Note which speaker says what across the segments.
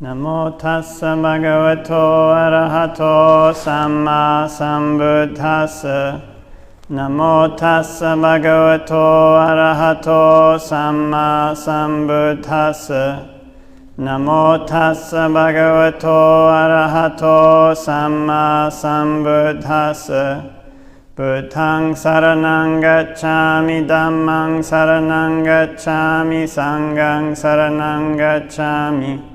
Speaker 1: Namo tassa bhagavato arahato samma sambuddhassa. Namo tassa bhagavato arahato samma sambuddhassa. Namo tassa bhagavato arahato samma sambuddhassa. Buddhaṃ saranang gacchami, Dhammang saranang gacchami, Sanghaṃ saranang gacchami.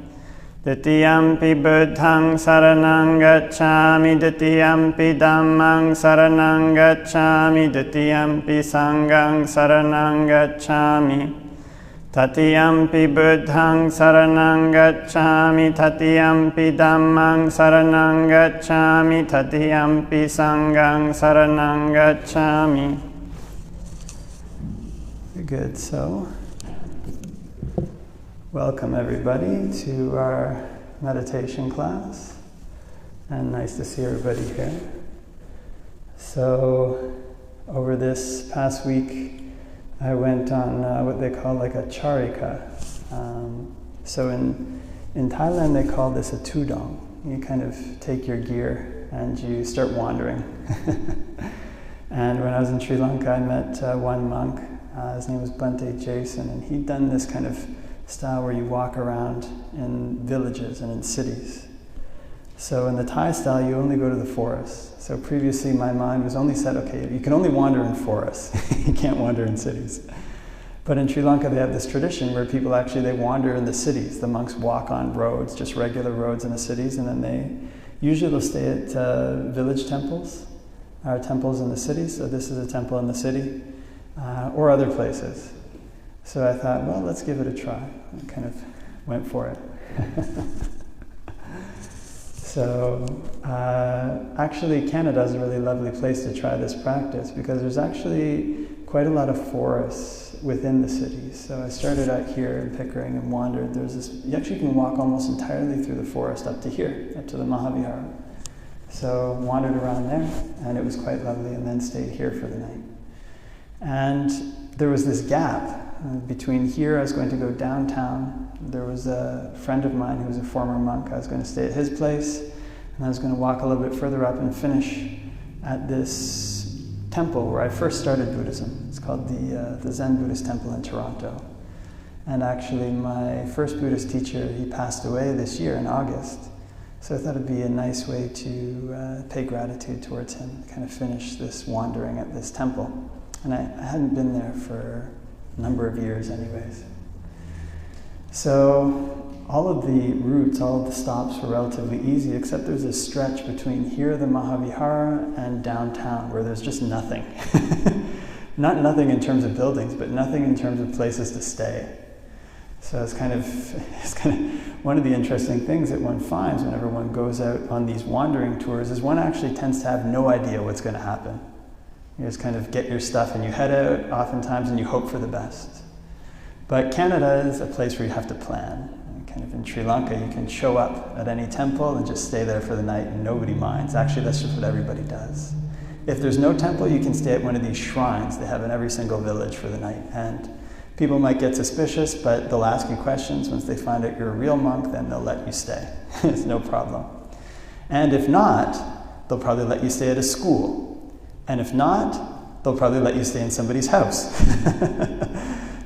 Speaker 1: Tatiyampi Buddhaṃ saranang gacchami, Tatiyampi Dhammang saranang gacchami, Tatiyampi Sanghaṃ saranang gacchami. Tatiyampi Buddhaṃ saranang gacchami, Tatiyampi Dhammang saranang gacchami, Tatiyampi Sanghaṃ saranang gacchami. Good, so welcome everybody to our meditation class, and nice to see everybody here. So over this past week I went on what they call like a charika. So in Thailand they call this a tudong. You kind of take your gear and you start wandering. And when I was in Sri Lanka I met one monk, his name was Bhante Jason, and he'd done this kind of style where you walk around in villages and in cities. So in the Thai style, you only go to the forest. So previously my mind was only set, okay, you can only wander in forests. You can't wander in cities. But in Sri Lanka, they have this tradition where people actually, they wander in the cities. The monks walk on roads, just regular roads in the cities, and then they'll stay at village temples, or temples in the cities. So this is a temple in the city, or other places. So I thought, well, let's give it a try. I kind of went for it. So actually Canada is a really lovely place to try this practice because there's actually quite a lot of forests within the cities. So I started out here in Pickering and wandered. You actually can walk almost entirely through the forest up to here, up to the Mahavihara. So wandered around there, and it was quite lovely, and then stayed here for the night. And there was this gap between here. I was going to go downtown. There was a friend of mine who was a former monk. I was going to stay at his place, and I was going to walk a little bit further up and finish at this temple where I first started Buddhism. It's called the Zen Buddhist Temple in Toronto. And actually my first Buddhist teacher, he passed away this year in August. So I thought it'd be a nice way to pay gratitude towards him, kind of finish this wandering at this temple. And I hadn't been there for a number of years anyways. So all of the routes, all of the stops were relatively easy, except there's a stretch between here, the Mahavihara, and downtown where there's just nothing. Not nothing in terms of buildings, but nothing in terms of places to stay. So it's kind of one of the interesting things that one finds whenever one goes out on these wandering tours is one actually tends to have no idea what's going to happen. You just kind of get your stuff and you head out oftentimes and you hope for the best. But Canada is a place where you have to plan. Kind of in Sri Lanka, you can show up at any temple and just stay there for the night and nobody minds. Actually, that's just what everybody does. If there's no temple, you can stay at one of these shrines they have in every single village for the night. And people might get suspicious, but they'll ask you questions. Once they find out you're a real monk, then they'll let you stay. It's no problem. And if not, they'll probably let you stay at a school. And if not, they'll probably let you stay in somebody's house.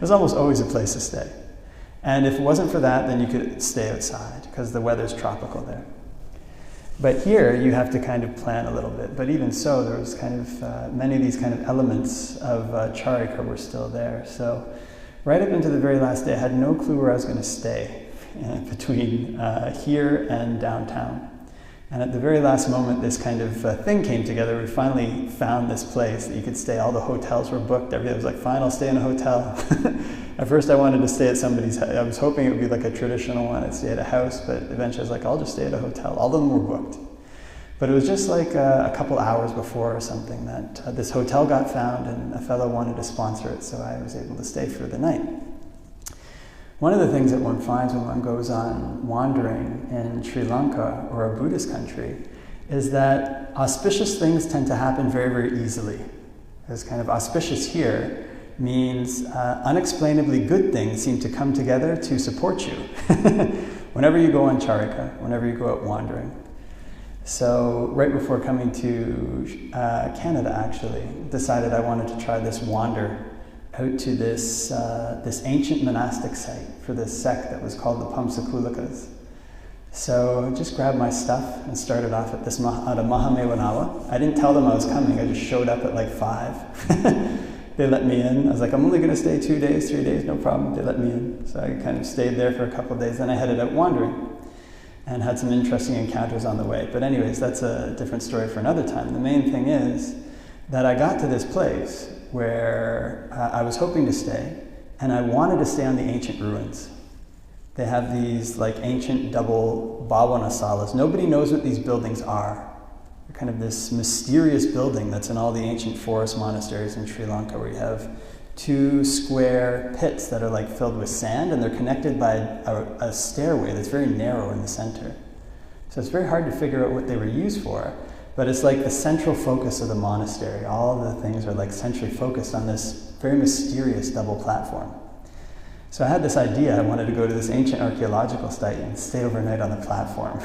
Speaker 1: There's almost always a place to stay. And if it wasn't for that, then you could stay outside because the weather's tropical there. But here, you have to kind of plan a little bit. But even so, there was kind of, many of these kind of elements of charika were still there. So right up into the very last day, I had no clue where I was going to stay between here and downtown. And at the very last moment, this kind of thing came together. We finally found this place that you could stay. All the hotels were booked. Everything was like, fine, I'll stay in a hotel. At first, I wanted to stay at somebody's house. I was hoping it would be like a traditional one. I'd stay at a house, but eventually I was like, I'll just stay at a hotel. All of them were booked. But it was just like a couple hours before or something that this hotel got found and a fellow wanted to sponsor it, so I was able to stay for the night. One of the things that one finds when one goes on wandering in Sri Lanka or a Buddhist country is that auspicious things tend to happen very, very easily. Because kind of auspicious here means unexplainably good things seem to come together to support you. whenever you go on charika, whenever you go out wandering. So right before coming to Canada, actually, decided I wanted to try this wander out to this ancient monastic site for this sect that was called the Pamsakulikas. So I just grabbed my stuff and started off at a Mahamewanawa. I didn't tell them I was coming, I just showed up at like 5. They let me in. I was like, I'm only going to stay 2 days, 3 days, no problem. They let me in. So I kind of stayed there for a couple of days. Then I headed out wandering and had some interesting encounters on the way. But anyways, that's a different story for another time. The main thing is that I got to this place where I was hoping to stay, and I wanted to stay on the ancient ruins. They have these like ancient double bhavanasalas. Nobody knows what these buildings are. They're kind of this mysterious building that's in all the ancient forest monasteries in Sri Lanka, where you have 2 square pits that are like filled with sand, and they're connected by a stairway that's very narrow in the center. So it's very hard to figure out what they were used for, but it's like the central focus of the monastery. All of the things are like centrally focused on this very mysterious double platform. So I had this idea, I wanted to go to this ancient archaeological site and stay overnight on the platform.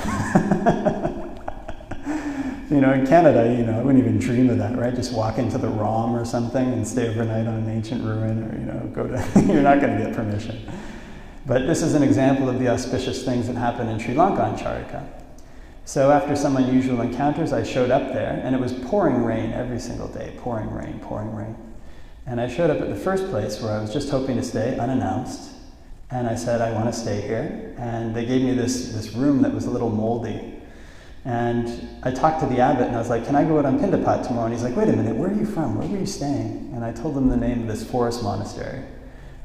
Speaker 1: You know, in Canada, I wouldn't even dream of that, right? Just walk into the ROM or something and stay overnight on an ancient ruin, or, go to, you're not going to get permission. But this is an example of the auspicious things that happen in Sri Lanka on charika. So after some unusual encounters, I showed up there, and it was pouring rain every single day, pouring rain, pouring rain. And I showed up at the first place where I was just hoping to stay unannounced, and I said, I want to stay here. And they gave me this room that was a little moldy. And I talked to the abbot, and I was like, can I go out on Pindapat tomorrow? And he's like, wait a minute, where are you from? Where were you staying? And I told him the name of this forest monastery.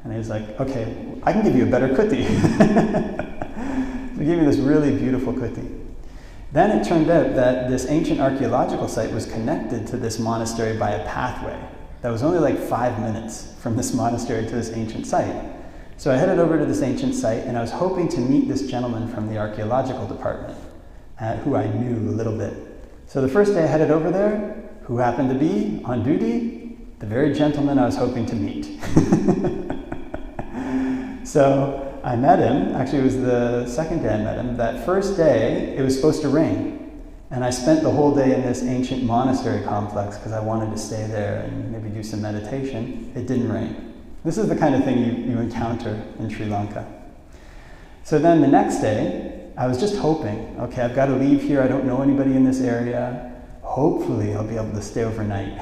Speaker 1: And he was like, okay, I can give you a better kuti. So he gave me this really beautiful kuti. Then it turned out that this ancient archaeological site was connected to this monastery by a pathway that was only like 5 minutes from this monastery to this ancient site. So I headed over to this ancient site, and I was hoping to meet this gentleman from the archaeological department, who I knew a little bit. So the first day I headed over there, who happened to be on duty? The very gentleman I was hoping to meet. So I met him, actually it was the second day I met him. That first day, it was supposed to rain. And I spent the whole day in this ancient monastery complex because I wanted to stay there and maybe do some meditation. It didn't rain. This is the kind of thing you encounter in Sri Lanka. So then the next day, I was just hoping, okay, I've got to leave here. I don't know anybody in this area. Hopefully I'll be able to stay overnight.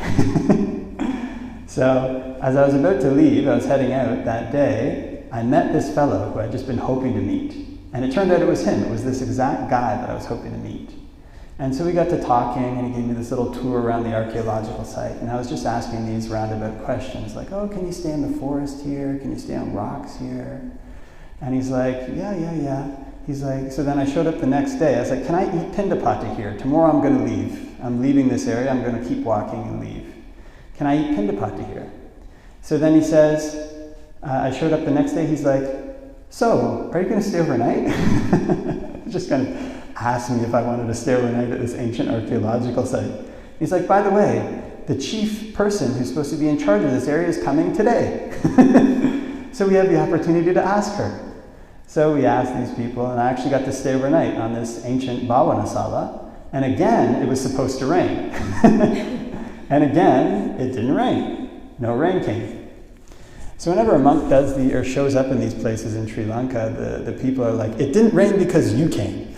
Speaker 1: So as I was about to leave, I was heading out that day, I met this fellow who I'd just been hoping to meet. And it turned out it was him. It was this exact guy that I was hoping to meet. And so we got to talking, and he gave me this little tour around the archaeological site. And I was just asking these roundabout questions, like, oh, can you stay in the forest here? Can you stay on rocks here? And he's like, yeah. He's like, so then I showed up the next day. I was like, can I eat pindapata here? Tomorrow I'm going to leave. I'm leaving this area. I'm going to keep walking and leave. Can I eat pindapata here? So then he says, I showed up the next day. He's like, so, are you going to stay overnight? Just kind of asked me if I wanted to stay overnight at this ancient archaeological site. He's like, by the way, the chief person who's supposed to be in charge of this area is coming today. So we have the opportunity to ask her. So we asked these people, and I actually got to stay overnight on this ancient Bhavanasala. And again, it was supposed to rain. And again, it didn't rain. No rain came. So whenever a monk does or shows up in these places in Sri Lanka, the people are like, it didn't rain because you came.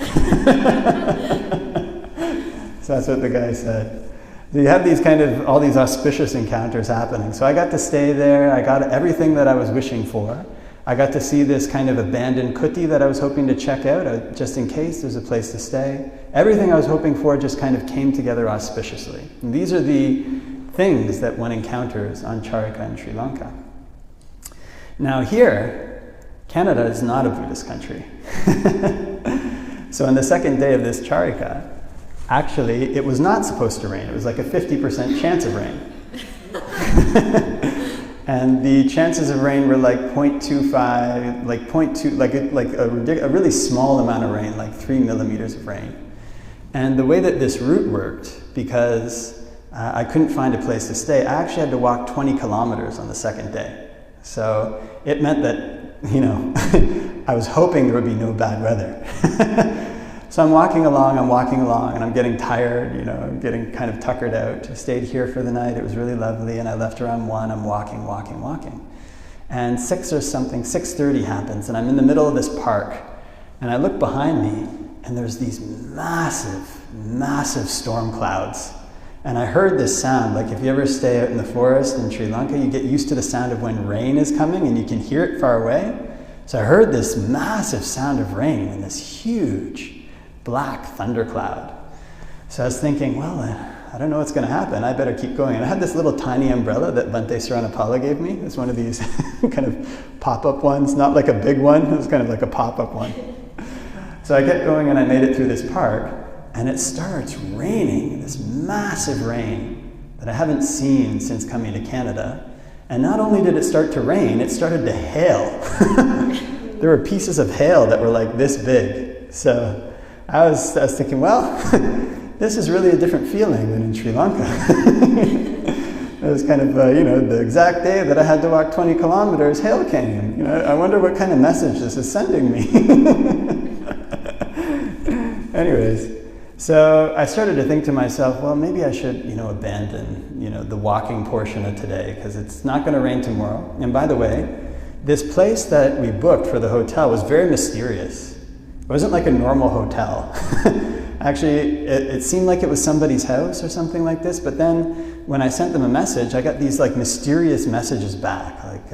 Speaker 1: So that's what the guy said. So you have these all these auspicious encounters happening. So I got to stay there. I got everything that I was wishing for. I got to see this kind of abandoned kuti that I was hoping to check out, just in case there's a place to stay. Everything I was hoping for just kind of came together auspiciously. And these are the things that one encounters on charika in Sri Lanka. Now here, Canada is not a Buddhist country. So on the second day of this charika, actually, it was not supposed to rain. It was like a 50% chance of rain. And the chances of rain were like 0.25, like 0.2, like a really small amount of rain, like 3 millimeters of rain. And the way that this route worked, because I couldn't find a place to stay, I actually had to walk 20 kilometers on the second day. So it meant that, I was hoping there would be no bad weather. So I'm walking along, and I'm getting tired, you know, I'm getting kind of tuckered out. I stayed here for the night, it was really lovely, and I left around 1, I'm walking. And 6:30 happens, and I'm in the middle of this park, and I look behind me, and there's these massive storm clouds. And I heard this sound, like if you ever stay out in the forest in Sri Lanka, you get used to the sound of when rain is coming, and you can hear it far away. So I heard this massive sound of rain, and this huge black thundercloud. So I was thinking, well, I don't know what's going to happen. I better keep going. And I had this little tiny umbrella that Bhante Saranapala gave me. It's one of these kind of pop-up ones, not like a big one. It was kind of like a pop-up one. So I kept going, and I made it through this park, and it starts raining, this massive rain that I haven't seen since coming to Canada. And not only did it start to rain, it started to hail. There were pieces of hail that were like this big. So I was thinking, well, this is really a different feeling than in Sri Lanka. It was kind of, you know, the exact day that I had to walk 20 kilometers, hail came. You know, I wonder what kind of message this is sending me. Anyways, so I started to think to myself, well, maybe I should, you know, abandon, you know, the walking portion of today, because it's not going to rain tomorrow. And by the way, this place that we booked for the hotel was very mysterious. It wasn't like a normal hotel. Actually, it seemed like it was somebody's house or something like this, but then when I sent them a message, I got these like mysterious messages back, like,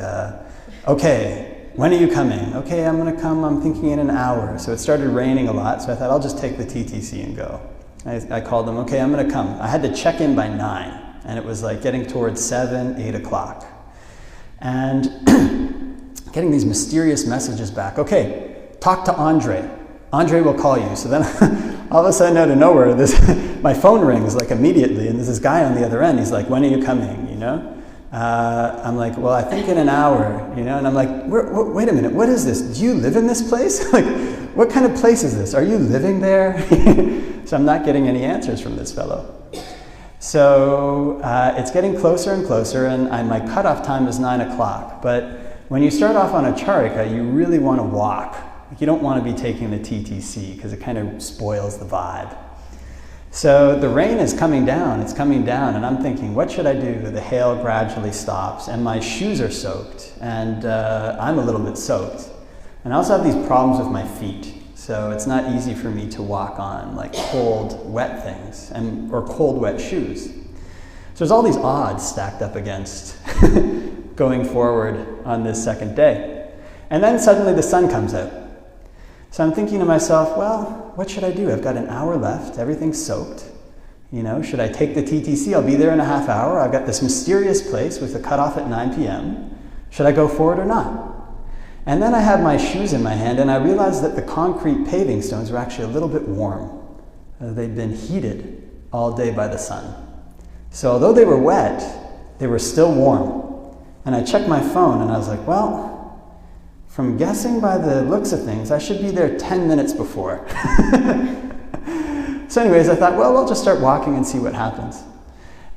Speaker 1: okay, when are you coming? Okay, I'm gonna come, I'm thinking in an hour. So it started raining a lot, so I thought I'll just take the TTC and go. I called them, okay, I'm gonna come. I had to check in by 9, and it was like getting towards 7, 8 o'clock. And getting these mysterious messages back, okay, talk to Andre. Andre will call you. So then all of a sudden out of nowhere, my phone rings like immediately, and there's this guy on the other end. He's like, when are you coming, you know? I'm like, well, I think in an hour, you know? And I'm like, wait a minute, what is this? Do you live in this place? Like, what kind of place is this? Are you living there? So I'm not getting any answers from this fellow. So it's getting closer and closer, and my cutoff time is 9 o'clock. But when you start off on a charika, you really want to walk. You don't want to be taking the TTC because it kind of spoils the vibe. So the rain is coming down, it's coming down, and I'm thinking, what should I do? The hail gradually stops, and my shoes are soaked, and I'm a little bit soaked. And I also have these problems with my feet, so it's not easy for me to walk on like cold, wet things, or cold, wet shoes. So there's all these odds stacked up against going forward on this second day. And then suddenly the sun comes out. So I'm thinking to myself, well, what should I do? I've got an hour left, everything's soaked. You know, should I take the TTC? I'll be there in a half hour. I've got this mysterious place with a cutoff at 9 p.m. Should I go forward or not? And then I had my shoes in my hand, and I realized that the concrete paving stones were actually a little bit warm. They'd been heated all day by the sun. So although they were wet, they were still warm. And I checked my phone, and I was like, well, from guessing by the looks of things, I should be there 10 minutes before. So anyways, I thought, well, I'll just start walking and see what happens.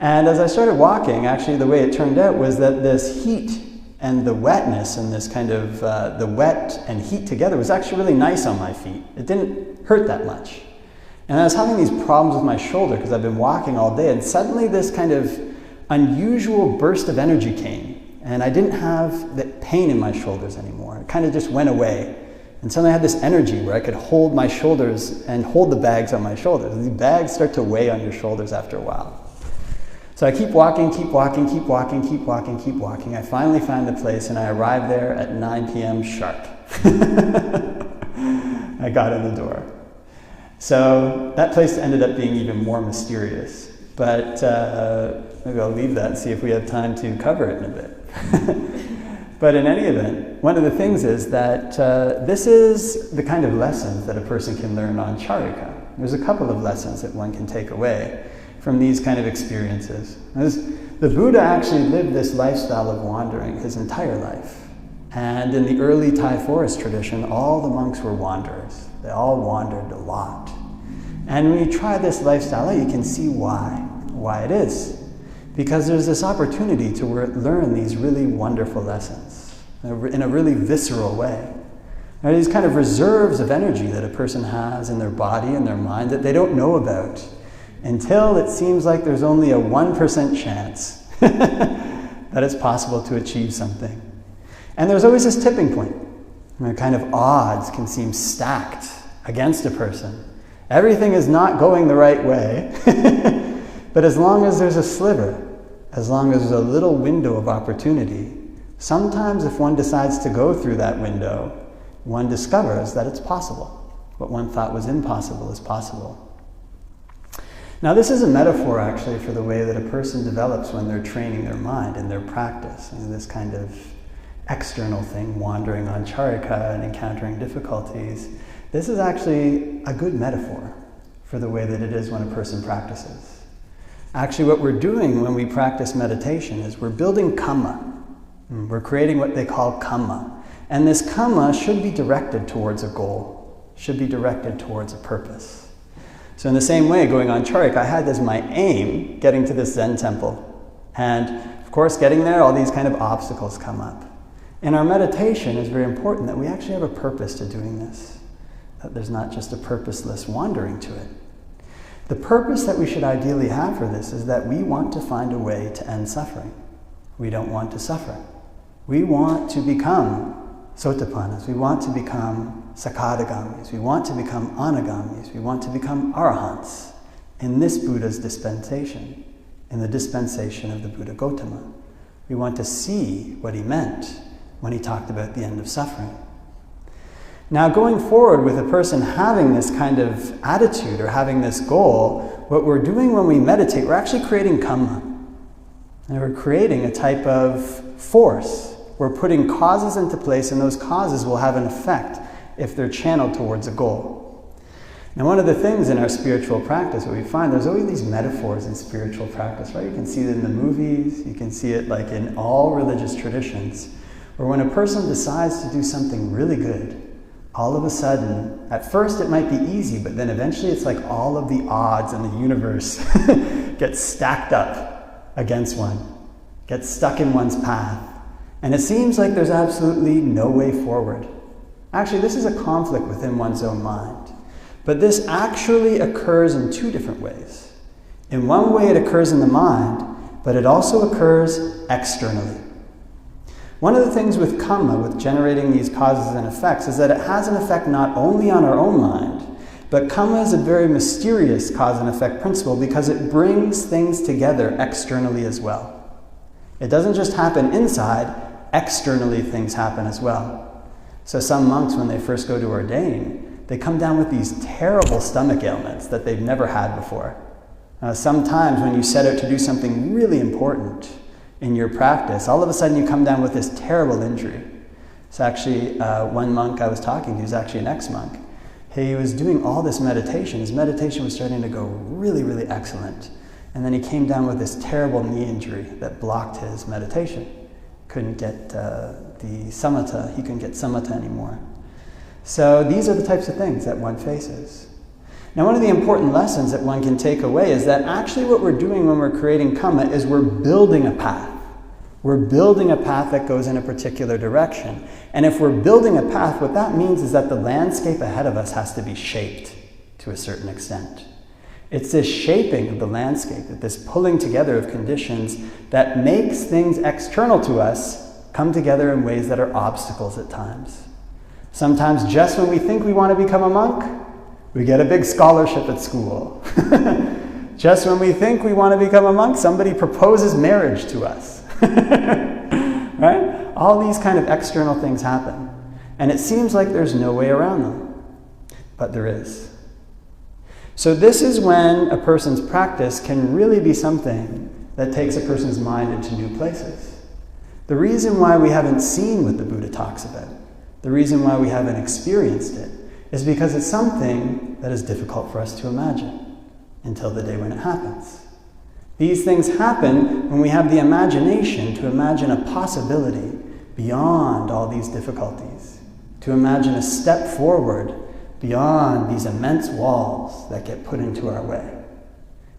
Speaker 1: And as I started walking, actually the way it turned out was that this heat and the wetness and this kind of, the wet and heat together was actually really nice on my feet. It didn't hurt that much. And I was having these problems with my shoulder because I've been walking all day, and suddenly this kind of unusual burst of energy came. And I didn't have that pain in my shoulders anymore. It kind of just went away. And suddenly I had this energy where I could hold my shoulders and hold the bags on my shoulders. These bags start to weigh on your shoulders after a while. So I keep walking. I finally find the place, and I arrived there at 9 p.m. sharp. I got in the door. So that place ended up being even more mysterious. But maybe I'll leave that and see if we have time to cover it in a bit. But in any event, one of the things is that this is the kind of lessons that a person can learn on charika. There's a couple of lessons that one can take away from these kind of experiences. The Buddha actually lived this lifestyle of wandering his entire life. And in the early Thai forest tradition, all the monks were wanderers. They all wandered a lot. And when you try this lifestyle out, you can see why it is. Because there's this opportunity to learn these really wonderful lessons in a really visceral way. There are these kind of reserves of energy that a person has in their body and their mind that they don't know about until it seems like there's only a 1% chance that it's possible to achieve something. And there's always this tipping point where kind of odds can seem stacked against a person. Everything is not going the right way, but as long as there's a sliver, as long as there's a little window of opportunity, sometimes if one decides to go through that window, one discovers that it's possible. What one thought was impossible is possible. Now this is a metaphor actually for the way that a person develops when they're training their mind in their practice. This kind of external thing, wandering on charika and encountering difficulties. This is actually a good metaphor for the way that it is when a person practices. Actually what we're doing when we practice meditation is we're building kamma. We're creating what they call kamma. And this kamma should be directed towards a goal, should be directed towards a purpose. So in the same way, going on charika, I had as my aim getting to this Zen temple. And of course, getting there, all these kind of obstacles come up. In our meditation, it's very important that we actually have a purpose to doing this, that there's not just a purposeless wandering to it. The purpose that we should ideally have for this is that we want to find a way to end suffering. We don't want to suffer. We want to become sotapannas. We want to become sakadagamis. We want to become anagamis. We want to become arahants in this Buddha's dispensation, in the dispensation of the Buddha Gautama. We want to see what he meant when he talked about the end of suffering. Now, going forward with a person having this kind of attitude or having this goal, what we're doing when we meditate, we're actually creating kamma. And we're creating a type of force. We're putting causes into place, and those causes will have an effect if they're channeled towards a goal. Now, one of the things in our spiritual practice, what we find, there's always these metaphors in spiritual practice, right? You can see it in the movies, you can see it like in all religious traditions, where when a person decides to do something really good, all of a sudden, at first it might be easy, but then eventually it's like all of the odds in the universe get stacked up against one, get stuck in one's path. And it seems like there's absolutely no way forward. Actually, this is a conflict within one's own mind. But this actually occurs in two different ways. In one way, it occurs in the mind, but it also occurs externally. One of the things with kamma, with generating these causes and effects, is that it has an effect not only on our own mind, but kamma is a very mysterious cause and effect principle because it brings things together externally as well. It doesn't just happen inside, externally things happen as well. So some monks, when they first go to ordain, they come down with these terrible stomach ailments that they've never had before. Sometimes when you set out to do something really important in your practice, all of a sudden you come down with this terrible injury. So actually, one monk I was talking to, who's actually an ex-monk, he was doing all this meditation. His meditation was starting to go really, really excellent. And then he came down with this terrible knee injury that blocked his meditation. Couldn't get the samatha, he couldn't get samatha anymore. So these are the types of things that one faces. Now, one of the important lessons that one can take away is that actually what we're doing when we're creating kamma is we're building a path. We're building a path that goes in a particular direction. And if we're building a path, what that means is that the landscape ahead of us has to be shaped to a certain extent. It's this shaping of the landscape, this pulling together of conditions that makes things external to us come together in ways that are obstacles at times. Sometimes just when we think we want to become a monk, we get a big scholarship at school. Just when we think we want to become a monk, somebody proposes marriage to us. Right? All these kind of external things happen. And it seems like there's no way around them. But there is. So this is when a person's practice can really be something that takes a person's mind into new places. The reason why we haven't seen what the Buddha talks about, the reason why we haven't experienced it, is because it's something that is difficult for us to imagine until the day when it happens. These things happen when we have the imagination to imagine a possibility beyond all these difficulties, to imagine a step forward beyond these immense walls that get put into our way.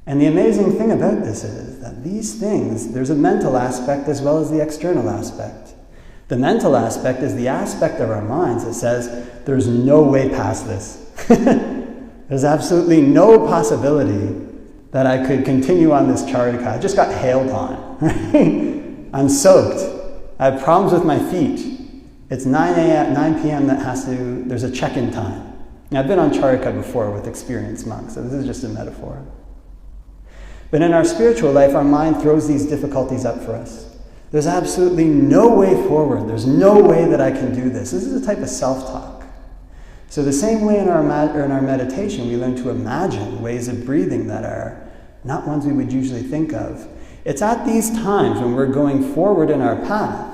Speaker 1: And the amazing thing about this is that these things, there's a mental aspect as well as the external aspect. The mental aspect is the aspect of our minds that says, there's no way past this. There's absolutely no possibility that I could continue on this charika. I just got hailed on. Right? I'm soaked. I have problems with my feet. It's 9 p.m. there's a check-in time. Now, I've been on charika before with experienced monks, so this is just a metaphor. But in our spiritual life, our mind throws these difficulties up for us. There's absolutely no way forward. There's no way that I can do this. This is a type of self-talk. So the same way in our meditation, we learn to imagine ways of breathing that are not ones we would usually think of. It's at these times when we're going forward in our path,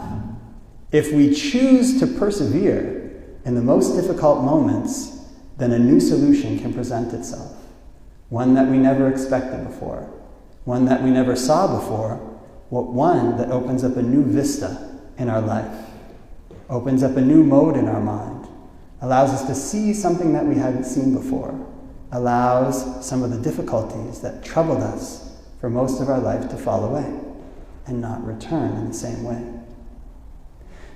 Speaker 1: if we choose to persevere in the most difficult moments, then a new solution can present itself. One that we never expected before. One that we never saw before. One that opens up a new vista in our life, opens up a new mode in our mind, allows us to see something that we hadn't seen before, allows some of the difficulties that troubled us for most of our life to fall away and not return in the same way.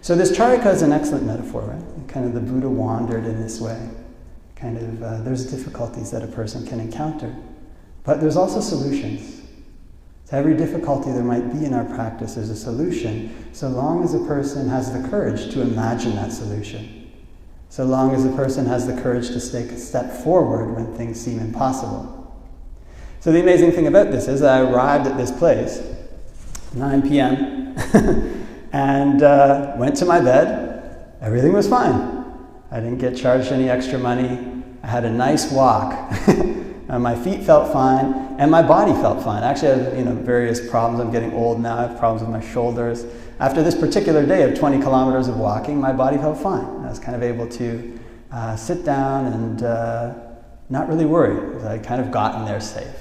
Speaker 1: So this charika is an excellent metaphor, right? Kind of the Buddha wandered in this way. Kind of, there's difficulties that a person can encounter, but there's also solutions. To every difficulty there might be in our practice, there's a solution, so long as a person has the courage to imagine that solution. So long as a person has the courage to take a step forward when things seem impossible. So the amazing thing about this is that I arrived at this place, 9 p.m., and went to my bed. Everything was fine. I didn't get charged any extra money. I had a nice walk. My feet felt fine, and my body felt fine. Actually, I have various problems. I'm getting old now. I have problems with my shoulders. After this particular day of 20 kilometers of walking, my body felt fine. I was kind of able to sit down and not really worry, because I kind of gotten there safe.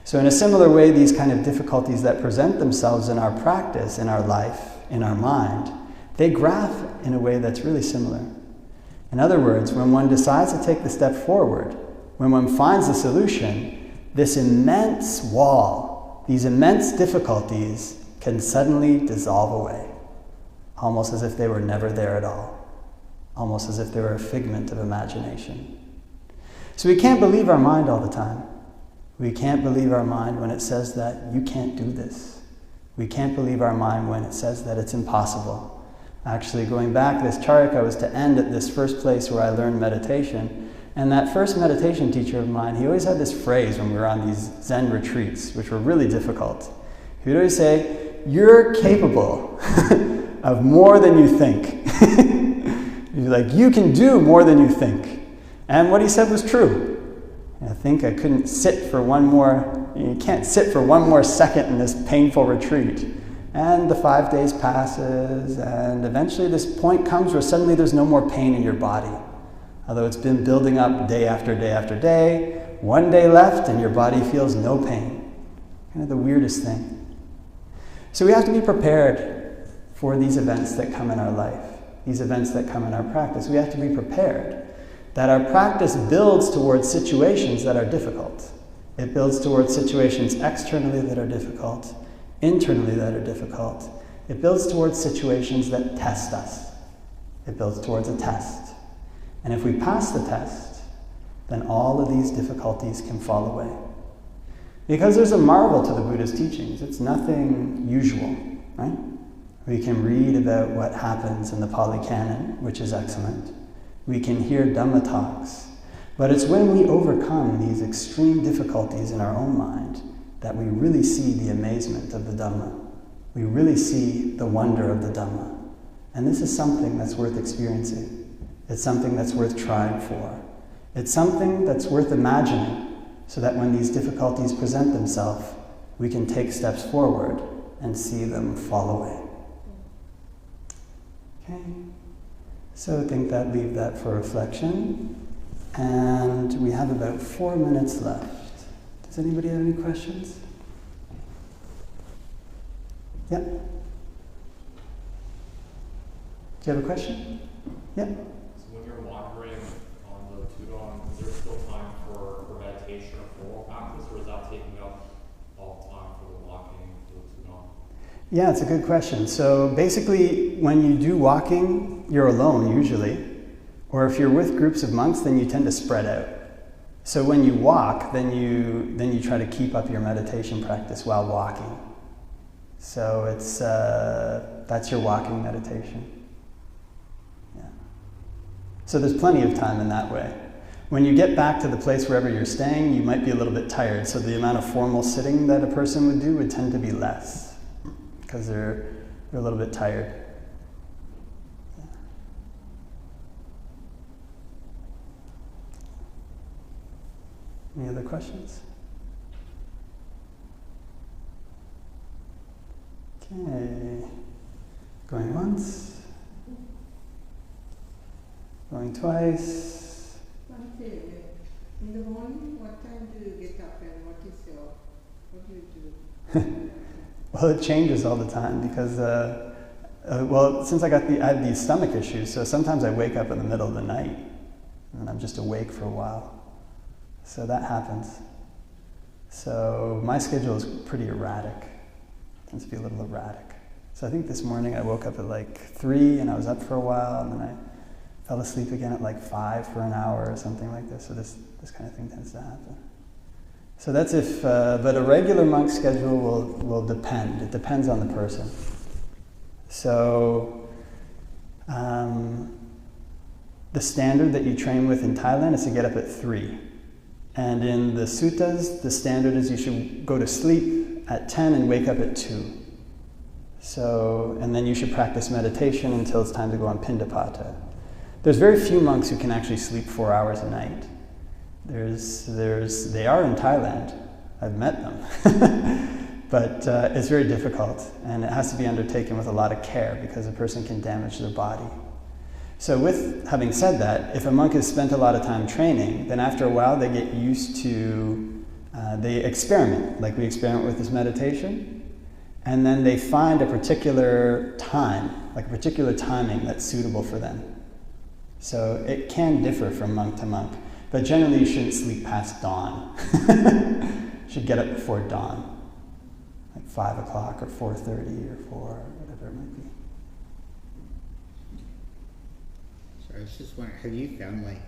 Speaker 1: So in a similar way, these kind of difficulties that present themselves in our practice, in our life, in our mind, they graph in a way that's really similar. In other words, when one decides to take the step forward, when one finds the solution, this immense wall, these immense difficulties can suddenly dissolve away, almost as if they were never there at all, almost as if they were a figment of imagination. So we can't believe our mind all the time. We can't believe our mind when it says that you can't do this. We can't believe our mind when it says that it's impossible. Actually, going back, this charika was to end at this first place where I learned meditation. And that first meditation teacher of mine, he always had this phrase when we were on these Zen retreats, which were really difficult. He would always say, you're capable of more than you think. He'd be like, you can do more than you think. And what he said was true. I think I couldn't sit for you can't sit for one more second in this painful retreat. And the 5 days passes, and eventually this point comes where suddenly there's no more pain in your body. Although it's been building up day after day after day, one day left and your body feels no pain. Kind of the weirdest thing. So we have to be prepared for these events that come in our life, these events that come in our practice. We have to be prepared that our practice builds towards situations that are difficult. It builds towards situations externally that are difficult, internally that are difficult. It builds towards situations that test us. It builds towards a test. And if we pass the test, then all of these difficulties can fall away. Because there's a marvel to the Buddha's teachings. It's nothing usual, right? We can read about what happens in the Pali Canon, which is excellent. We can hear Dhamma talks. But it's when we overcome these extreme difficulties in our own mind that we really see the amazement of the Dhamma. We really see the wonder of the Dhamma. And this is something that's worth experiencing. It's something that's worth trying for. It's something that's worth imagining, so that when these difficulties present themselves, we can take steps forward and see them fall away. Okay, so I think leave that for reflection. And we have about 4 minutes left. Does anybody have any questions? Yeah? Do you have a question? Yeah?
Speaker 2: When you're wandering on the Tudong, is there still time for meditation or formal practice, or is that taking up all the time for the walking for the Tudong?
Speaker 1: Yeah, it's a good question. So basically, when you do walking, you're alone usually. Or if you're with groups of monks, then you tend to spread out. So when you walk, then you try to keep up your meditation practice while walking. So it's that's your walking meditation. Yeah. So there's plenty of time in that way. When you get back to the place wherever you're staying, you might be a little bit tired. So the amount of formal sitting that a person would do would tend to be less because they're a little bit tired. Any other questions? Okay. Going once. Going twice.
Speaker 3: Bhante, in the morning, what time do you get up and what do you do?
Speaker 1: Well, it changes all the time because, well, since I had these stomach issues, so sometimes I wake up in the middle of the night and I'm just awake for a while. So that happens. So my schedule is pretty erratic. It tends to be a little erratic. So I think this morning I woke up at like 3 and I was up for a while and then I fell asleep again at like 5 for an hour or something like this. So this kind of thing tends to happen. So that's if, but a regular monk schedule will depend. It depends on the person. So the standard that you train with in Thailand is to get up at 3. And in the suttas, the standard is you should go to sleep at 10 and wake up at 2. So, and then you should practice meditation until it's time to go on Pindapata. There's very few monks who can actually sleep 4 hours a night. They are in Thailand. I've met them. But it's very difficult, and it has to be undertaken with a lot of care because a person can damage their body. So with having said that, if a monk has spent a lot of time training, then after a while they get used to, they experiment, like we experiment with this meditation, and then they find a particular time, like a particular timing that's suitable for them. So it can differ from monk to monk, but generally you shouldn't sleep past dawn. You should get up before dawn, like 5 o'clock or 4:30 or 4, whatever it might be.
Speaker 4: I was just wondering, have you found like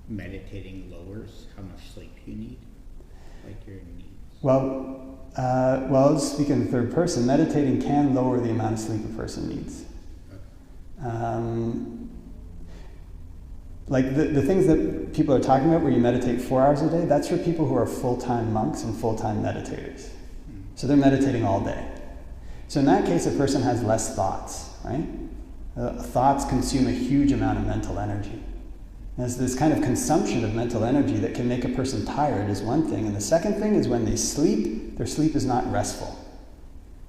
Speaker 4: meditating lowers how much sleep you need? Like your needs?
Speaker 1: Well, speaking in the third person, meditating can lower the amount of sleep a person needs.
Speaker 4: Okay.
Speaker 1: Like the things that people are talking about where you meditate 4 hours a day, that's for people who are full-time monks and full-time meditators. So they're meditating all day. So in that case, a person has less thoughts, right? Thoughts consume a huge amount of mental energy. There's this kind of consumption of mental energy that can make a person tired is one thing, and the second thing is when they sleep, their sleep is not restful.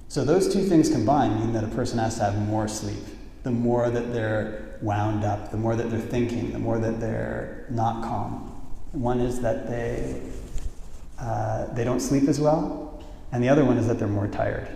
Speaker 1: So those two things combined mean that a person has to have more sleep. The more that they're wound up, the more that they're thinking, the more that they're not calm. One is that they don't sleep as well, and the other one is that they're more tired.